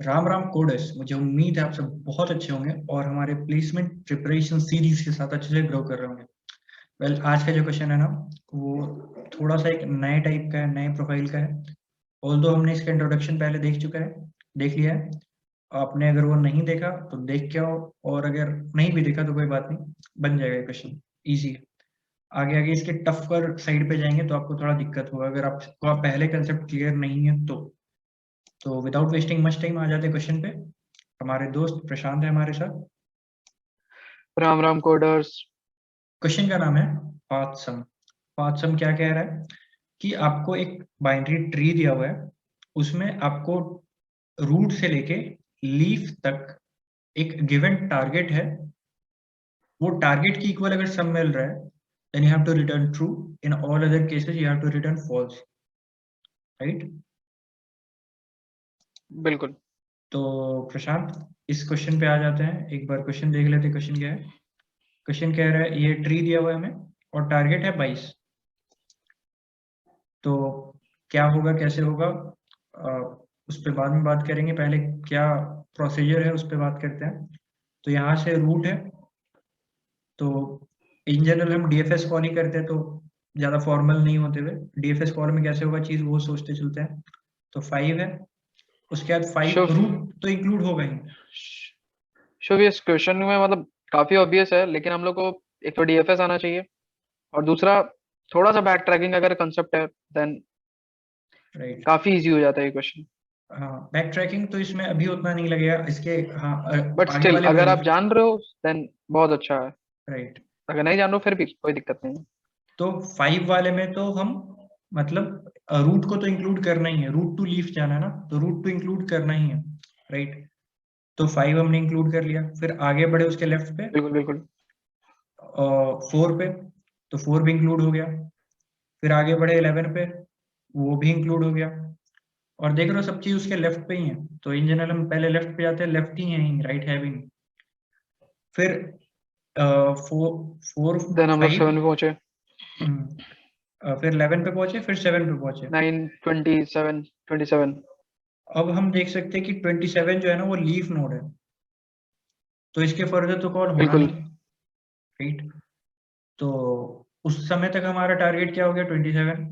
Ram Ram coders, मुझे उम्मीद है आप सब बहुत अच्छे होंगे और हमारे प्लेसमेंट प्रिपरेशन सीरीज के साथ अच्छे से ग्रो कर रहे होंगे। वेल, आज का जो क्वेश्चन है ना, वो थोड़ा सा एक नए टाइप का है, नए प्रोफाइल का है। ऑल्दो हमने इसका इंट्रोडक्शन पहले देख लिया है। आपने अगर वो नहीं देखा तो देख के आओ, और अगर नहीं भी देखा तो कोई बात नहीं, बन जाएगा क्वेश्चन, ईजी है। आगे आगे इसके टफर साइड पे जाएंगे तो आपको थोड़ा दिक्कत होगा, अगर आपको पहले कंसेप्ट क्लियर नहीं है तो विदाउट वेस्टिंग मच टाइम आ जाते क्वेश्चन पे। हमारे दोस्त प्रशांत है हमारे साथ। राम राम कोडर्स। क्वेश्चन का नाम है पाथसम। पाथसम क्या कह रहा है कि आपको एक बाइनरी ट्री दिया हुआ है, उसमें आपको रूट से लेके लीफ तक एक गिवन टारगेट है। वो टारगेट की इक्वल अगर सम मिल रहा है then you have to return true, in all other cases you have to return false, right? बिल्कुल। तो प्रशांत, इस क्वेश्चन पे आ जाते हैं, एक बार क्वेश्चन देख लेते हैं। क्वेश्चन क्या है? क्वेश्चन कह रहा है ये ट्री दिया हुआ है हमें और टारगेट है 22। तो क्या होगा, कैसे होगा, उस पर बाद में बात करेंगे। पहले क्या प्रोसीजर है उस पर बात करते हैं। तो यहाँ से रूट है, तो इन जनरल हम डीएफएस कॉल ही करते हैं, तो ज़्यादा फॉर्मल नहीं होते हुए डीएफएस कॉल में कैसे होगा चीज़ वो सोचते चलते हैं। तो 5 है, उसके बाद 5 शुभ रूट तो इंक्लूड होगा ही। शुभ इस क्वेश्चन में मतलब काफी ऑब्वियस है, लेकिन हम लोग को एक तो डीएफएस आना चाहिए और दूसरा थोड़ा सा बैक ट्रैकिंग अगर कंसेप्ट है देन राइट। काफी इजी हो जाता है ये क्वेश्चन। हाँ, बैक ट्रैकिंग तो इसमें अभी उतना नहीं लगेगा इसके। हाँ, बट आगे स्टिल वाले में अगर आप लगेगा। जान रहे हो देन बहुत अच्छा है। राइट। अगर नहीं जान रहे हो फिर भी कोई दिक्कत नहीं है। तो 5 वाले में तो हम मतलब रूट को तो इंक्लूड करना ही है, रूट टू लीफ जाना है ना, तो रूट टू इंक्लूड करना ही है, राइट? तो 5 हमने इंक्लूड कर लिया, फिर आगे बढ़े उसके लेफ्ट पे बिल्कुल बिल्कुल। 4 पे, तो 4 भी इंक्लूड हो गया। फिर आगे बढ़े 11 पे, वो भी इंक्लूड हो गया। और देख रहे हो सब चीज उसके लेफ्ट पे ही है, तो इन जनरल हम पहले लेफ्ट पे जाते हैं, लेफ्ट ही है ही, राइट है भी नहीं। फिर 4 देन हम लोग 5, 7 पे पहुंचे। फिर 11 पे पहुंचे, फिर 7 पे पहुंचे। 9 27 27। अब हम देख सकते हैं कि 27 जो है ना वो लीफ नोड है, तो इसके फर्दर तो कॉल होना बिल्कुल। नहीं, राइट? तो उस समय तक हमारा टारगेट क्या हो गया, 27।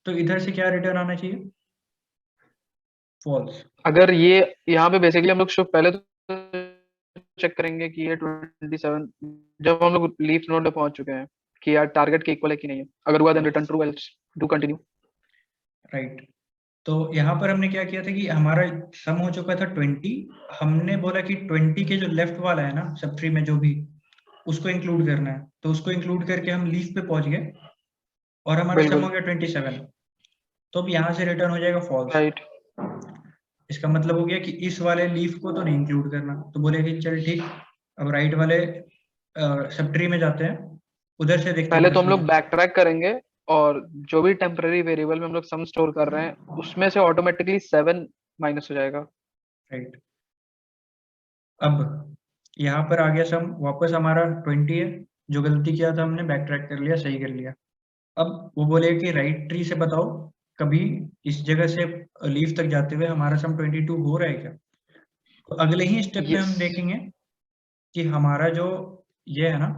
तो इधर से क्या रिटर्न आना चाहिए, फॉल्स। अगर ये यहाँ पे बेसिकली हम लोग शुभ पहले तो चेक करेंगे कि ये 27 जब हम लोग लीफ नोड पे पहुंच चुके हैं कि यार टारगेट के इक्वल है कि नहीं है। अगर हुआ then return true, else do continue. Right. तो यहाँ पर हमने क्या किया था कि हमारा सम हो चुका था 20। हमने बोला कि 20 के जो लेफ्ट वाला है ना सब ट्री में जो भी, उसको इंक्लूड करना है, तो उसको इंक्लूड करके हम लीफ पे पहुंच गए और हमारा सम हो बिल्कुल। गया 27। तो अब यहाँ से रिटर्न हो जाएगा फॉल्स। राइट। इसका मतलब हो गया कि इस वाले लीफ को तो नहीं इंक्लूड करना, तो बोले कि चल ठीक, अब राइट वाले सब ट्री में जाते हैं, उधर से देखते हैं पहले तो हम लोग प्रोसीजर। बैक ट्रैक करेंगे और जो भी टेम्पररी वेरिएबल में हम लोग सम स्टोर कर रहे हैं उसमें से ऑटोमेटिकली 7 माइनस हो जाएगा। राइट। अब यहाँ पर आ गया सम, वापस हमारा 20 है, जो गलती किया था हमने बैक ट्रैक कर लिया, सही कर लिया। अब वो बोले कि राइट ट्री से बताओ कभी इस जगह से लीफ तक जाते हुए हमारा सम 22 हो रहा है क्या। तो अगले ही स्टेप में यस। हम देखेंगे कि हमारा जो ये है ना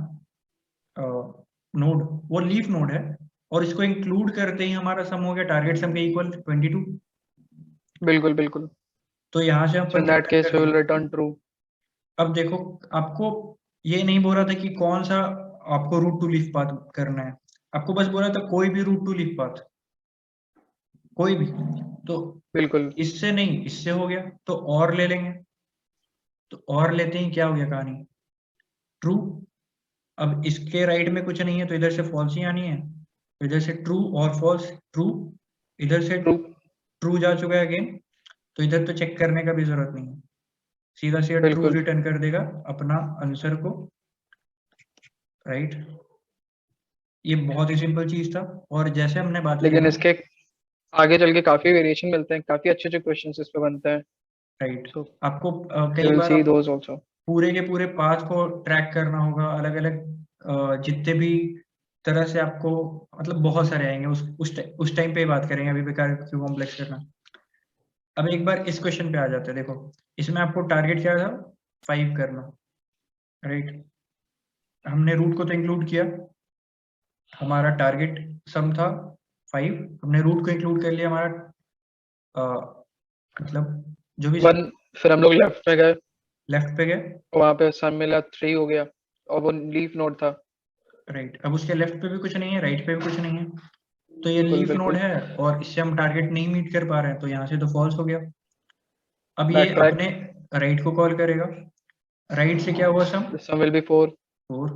नोड, वो लीफ नोड है, और इसको इंक्लूड करते ही हमारा सम हो गया टारगेट सम के इक्वल 22। बिल्कुल बिल्कुल। तो यहाँ से सो अपन इन दैट रिटर्न केस कर वी विल देंगे। Return true. अब देखो, आपको ये नहीं बोला था कि कौन सा आपको रूट टू लीफ पाथ करना है, आपको बस बोला था कोई भी रूट टू लीफ पाथ, कोई भी। तो बिल्कुल। इससे नहीं, इससे हो गया तो और ले लेंगे, तो और लेते ही क्या हो गया कहानी, ट्रू। अब इसके राइट में कुछ नहीं है तो इधर से फॉल्स ही आनी है, तो इधर से ट्रू और फॉल्स, ट्रू, इधर से ट्रू। ट्रू जा चुका है अगेन, तो इधर तो चेक करने का भी जरूरत नहीं है, सीधा सीधा ट्रू बिल्कुल। रिटर्न कर देगा अपना आंसर को, राइट? ये बहुत ही सिंपल चीज था। और जैसे हमने बात किया लेकिन ना, इसके आगे चल के काफी वेरिएशन मिलते हैं, काफी अच्छे अच्छे क्वेश्चंस इस पे बनते हैं। राइट, सो आपको वी कई will bar C those also. पूरे के पूरे पाथ को ट्रैक करना होगा, अलग अलग जितने भी तरह से आपको, मतलब बहुत सारे आएंगे, उस टाइम पे ही बात करेंगे, अभी बेकार क्यों कॉम्प्लेक्स करना। अब एक बार इस क्वेश्चन पे आ जाते हैं। देखो इसमें आपको टारगेट क्या था, 5 करना, राइट। हमने रूट को तो इंक्लूड किया, हमारा टारगेट सम था 5, हमने रूट को इंक्लूड कर लिया, हमारा मतलब जो भी 1, फिर हम लोग लेफ्ट पे गए, लेफ्ट पे गए, वहां पे सम मिला 3 हो गया, और वो लीफ नोड था। राइट। अब उसके लेफ्ट पे भी कुछ नहीं है, राइट पे भी कुछ नहीं है, तो ये बिल्कुल लीफ नोड बिल्कुल। है और इससे हम टारगेट नहीं मीट कर पा रहे हैं, तो यहाँ से तो फॉल्स हो गया। अब ये बैक ट्रैक, अपने राइट को कॉल करेगा, राइट से क्या हुआ सम, सम विल बी 4। 4,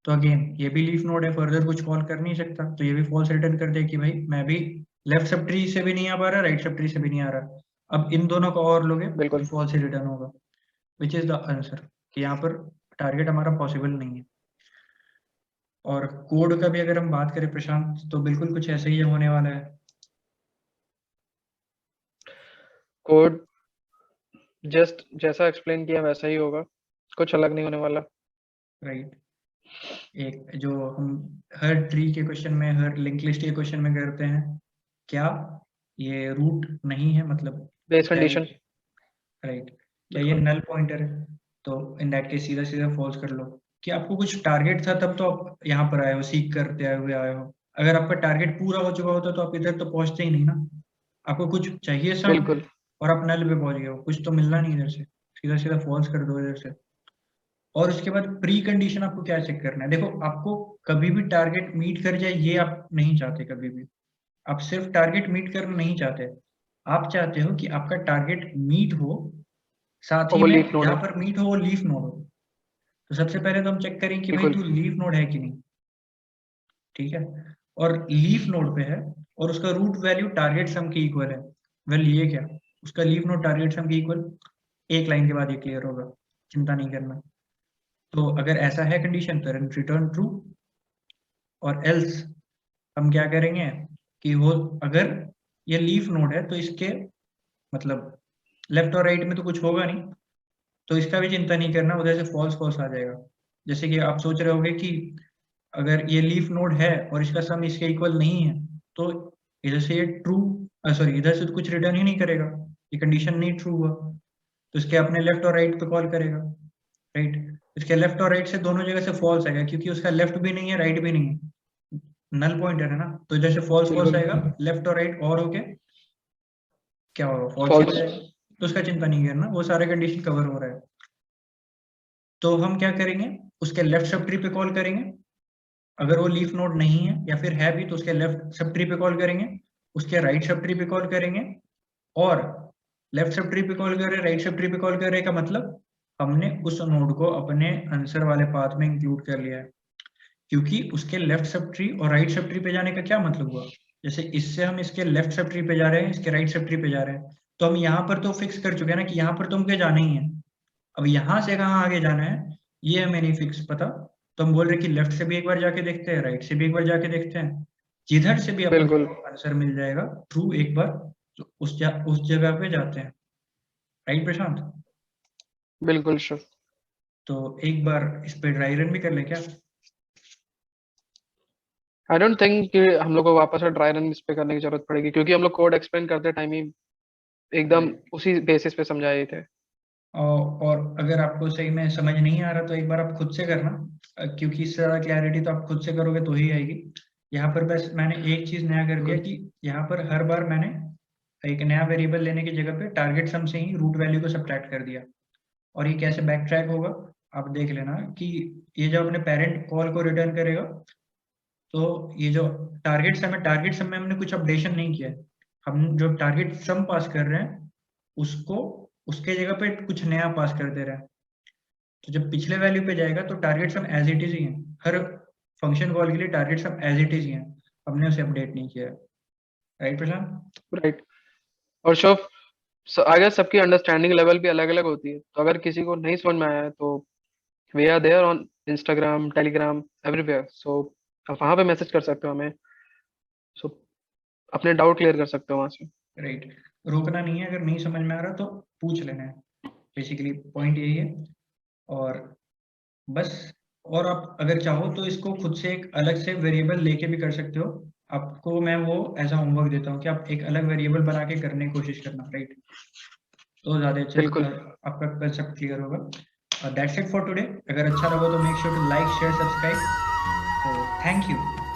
तो अगेन ये भी लीफ नोड है, फर्दर कुछ कॉल कर नहीं सकता, तो ये भी फॉल्स रिटर्न कर दे कि भाई मैं भी लेफ्ट सब ट्री से भी नहीं आ पा रहा, राइट सब ट्री से भी नहीं आ रहा। अब इन दोनों को और लोगे तो बिल्कुल फॉल्स ही रिटर्न होगा, विच इज द आंसर, कि यहाँ पर टारगेट हमारा पॉसिबल नहीं है। और कोड का भी अगर हम बात करें प्रशांत, तो बिल्कुल कुछ ऐसे ही होने वाला है। कोड जस्ट जैसा एक्सप्लेन किया वैसा ही होगा, कुछ अलग नहीं होने वाला। राइट। एक जो हम हर ट्री के क्वेश्चन में, हर लिंक लिस्ट के क्वेश्चन में करते हैं, क्या ये रूट नहीं है, मतलब बेस क्या कंडीशन। ये, राइट, क्या ये बिल्कुल नल पॉइंटर है, तो इन दैट केस सीधा सीधा फॉल्स कर लो कि आपको कुछ टारगेट था, तब तो आप यहाँ पर आए हो, सीख करते आए हुए आए हो। अगर आपका टारगेट पूरा हो चुका होता तो आप इधर तो पहुंचते ही नहीं ना, आपको कुछ चाहिए सम बिल्कुल और आप नल पे पहुंच गए हो, कुछ तो मिलना नहीं इधर से, सीधा सीधा फॉल्स कर दो इधर से। और उसके बाद प्री कंडीशन आपको क्या चेक करना है, देखो आपको कभी भी टारगेट मीट कर जाए ये आप नहीं चाहते, कभी भी आप सिर्फ टारगेट मीट करना नहीं चाहते, आप चाहते हो कि आपका टारगेट मीट हो, साथ और ही वो में लीफ नोड जहाँ हो। पर मीट हो वो लीफ नोड हो। तो सबसे पहले तो हम चेक करें कि भाई बिल्कुल तू लीफ नोड है कि नहीं, ठीक है। और लीफ नोड पे है और उसका रूट वैल्यू टारगेट सम के इक्वल है, वेल ये क्या, उसका लीफ नोड टारगेट सम के इक्वल, एक लाइन के बाद ये क्लियर होगा, चिंता नहीं करना। तो अगर ऐसा है कंडीशन तो रिटर्न ट्रू, और एल्स हम क्या करेंगे कि वो, अगर ये लीफ नोड है तो इसके मतलब लेफ्ट और राइट में तो कुछ होगा नहीं, तो इसका भी चिंता नहीं करना, उधर से फॉल्स फॉल्स आ जाएगा। जैसे कि आप सोच रहे होगे कि अगर ये लीफ नोड है और इसका सम इसके इक्वल नहीं है, तो इधर से ये ट्रू, सॉरी इधर से तो कुछ रिटर्न ही नहीं करेगा, ये कंडीशन नहीं ट्रू हुआ, तो इसके अपने लेफ्ट और राइट पे कॉल करेगा, राइट। इसके लेफ्ट और राइट से दोनों जगह से फॉल्स आएगा, क्योंकि उसका लेफ्ट भी नहीं है राइट भी नहीं है, नल पॉइंटर है ना, तो इधर से फॉल्स फॉल्स बिल्कुल। आएगा, लेफ्ट और राइट और होके क्या होगा, फॉल्स ही हो फॉल्स। जाएगा। तो उसका चिंता नहीं करना, वो सारे कंडीशन कवर हो रहा है। तो हम क्या करेंगे, उसके लेफ्ट सब ट्री पे कॉल करेंगे, अगर वो लीफ नोड नहीं है या फिर है भी तो उसके लेफ्ट सब ट्री पे कॉल करेंगे, उसके राइट सब ट्री पे कॉल करेंगे, और लेफ्ट सब ट्री पे कॉल कर रहे, राइट सब ट्री पे कॉल कर रहे का मतलब हमने उस नोड को अपने आंसर वाले पाथ में इंक्लूड कर लिया है। क्योंकि उसके लेफ्ट सब ट्री और राइट सब ट्री पे जाने का क्या मतलब हुआ, जैसे इससे हम इसके लेफ्ट सब ट्री पे जा रहे हैं, इसके राइट सब ट्री पे जा रहे हैं, तो हम यहाँ पर तो फिक्स कर चुके हैं ना कि यहाँ पर तो हमको जाना ही है। अब यहाँ से कहाँ आगे जाना है ये हमें नहीं फिक्स पता, तो हम बोल रहे कि लेफ्ट से भी एक बार जाके देखते हैं, राइट से भी एक बार जाके देखते हैं, जिधर से भी अपन बिल्कुल को आंसर मिल जाएगा ट्रू एक बार, तो उस जगह पे जाते हैं, राइट प्रशांत। बिल्कुल श्योर। तो एक बार इस पे ड्राई रन भी कर ले क्या। आई डोंट थिंक कि हम लोग को वापस से ड्राई रन इस पे करने की जरूरत पड़ेगी, क्योंकि हम लोग कोड एक्सप्लेन करते टाइम ही एकदम राइट। उसी बेसिस पे समझाए थे। और अगर आपको सही में समझ नहीं आ रहा तो एक बार आप खुद से करना, क्योंकि इससे ज़्यादा क्लैरिटी तो आप खुद से करोगे तो ही आएगी। यहाँ पर बस मैंने एक चीज़ नया कर दिया बिल्कुल कि यहाँ पर हर बार मैंने एक नया वेरिएबल लेने की जगह पे टारगेट सम से ही रूट वैल्यू को सब्ट्रैक्ट कर दिया। और ये कैसे बैक ट्रैक होगा आप देख लेना, कि ये जब अपने पेरेंट कॉल को रिटर्न करेगा, तो ये जो टारगेट सम है, टारगेट सम में हमने कुछ अपडेशन नहीं किया है, हम जो टारगेट सम पास कर रहे हैं उसको उसके जगह पे कुछ नया पास कर दे रहे हैं। तो जब पिछले वैल्यू पे जाएगा तो target sum as it is ही है, हर फंक्शन कॉल के लिए target sum as it is ही है, हमने उसे अपडेट नहीं किया है, राइट प्रशांत। राइट। और शोफ, अगर सबकी अंडरस्टैंडिंग लेवल भी अलग अलग होती है, तो अगर किसी को नहीं समझ में आया है तो we are there on Instagram, Telegram, everywhere. So आप वहाँ पे मैसेज कर सकते हो हमें। सो अपने डाउट क्लियर कर सकते हो वहाँ से। राइट, रोकना नहीं है, अगर नहीं समझ में आ रहा तो पूछ लेना है, बेसिकली पॉइंट यही है। और बस, और आप अगर चाहो तो इसको खुद से एक अलग से वेरिएबल लेके भी कर सकते हो, आपको मैं वो एज अ होमवर्क देता हूँ कि आप एक अलग वेरिएबल बना के करने की कोशिश करना, राइट? तो ज़्यादा अच्छे बिल्कुल। आपका कंसेप्ट क्लियर होगा। That's it for today. अगर अच्छा लगा तो make sure to like, share, subscribe. तो थैंक यू।